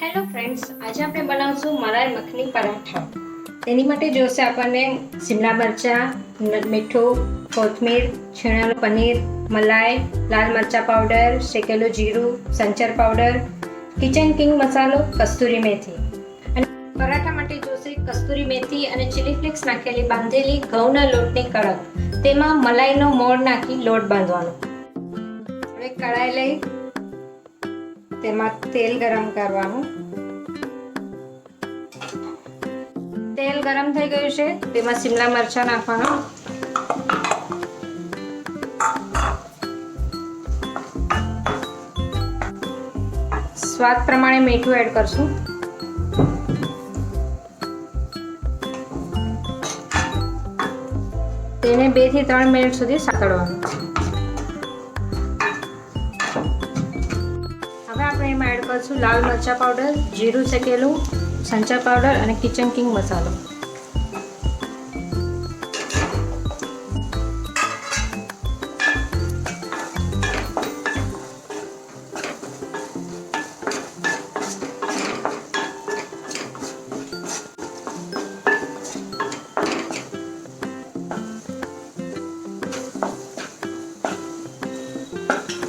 Hello friends, આજે આપણે બનાવશું મલાઈ મખની પરાઠા. તેની માટે જોશે આપણને શિમલા મરચાં, મીઠું, કોથમીર, છીણેલું પનીર, મલાઈ, લાલ મરચાં પાવડર, શેકેલું જીરું, સંચર પાવડર, કિચન કિંગ મસાલો, કસ્તુરી મેથી. અને પરાઠા માટે જોશે કસ્તુરી મેથી અને ચીલી ફ્લેક્સ નાખેલી બાંધેલી ઘઉંના લોટની કણક. તેમાં મલાઈનો મોણ નાખી લોટ બાંધવાનો. હવે કઢાઈ લઈ તેમાં તેલ ગરમ કરવાનું. તેલ ગરમ થઈ ગયું છે, તેમાં શિમલા મરચાં નાખવાના. સ્વાદ પ્રમાણે મીઠું એડ કરશું. તેને 2 થી 3 મિનિટ સુધી સાતળવાનું. હવે આપણે એમાં એડ કરશું લાલ મરચાં પાવડર, જીરું શેકેલું, સંચર પાવડર અને કિચન કિંગ મસાલો.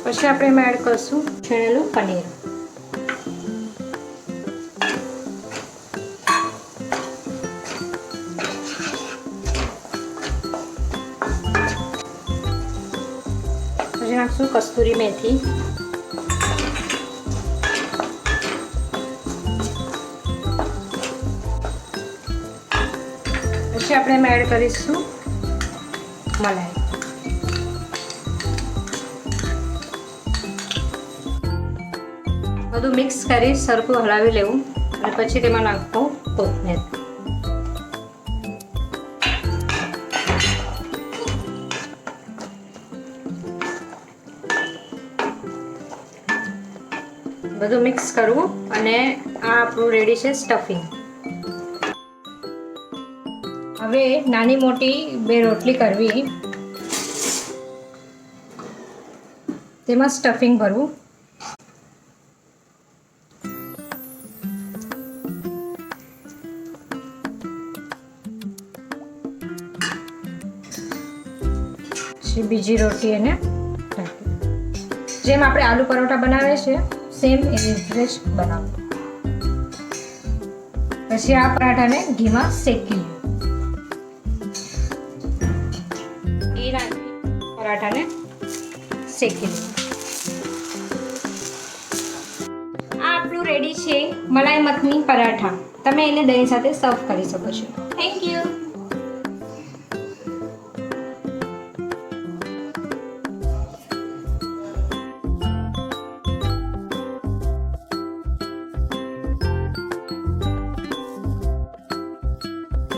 પછી આપણે એમાં એડ કરશું છીણેલું પનીર. પછી નાખશું કસ્તુરી મેથી. પછી આપણે એમાં એડ કરીશું મલાઈ. બધું મિક્સ કરી સરખું હલાવી લેવું અને પછી તેમાં નાખવું કોથમીર. બધું મિક્સ કરવું અને આ આપણું રેડી છે સ્ટફિંગ. હવે નાની મોટી 2 રોટલી કરવી, તેમાં સ્ટફિંગ ભરવું. બીજી રોટી એને જેમ આપણે આલુ પરોઠા બનાવે છે સેમ એવી રીતે જ બનાવવું. પછી આ પરાઠાને ઘીમાં શેકી ઘી નાખી પરાઠાને શેકી લેવું. આ આપણું રેડી છે મલાઈ મખની પરાઠા. તમે એને દહીં સાથે સર્વ કરી શકો છો. Thank you.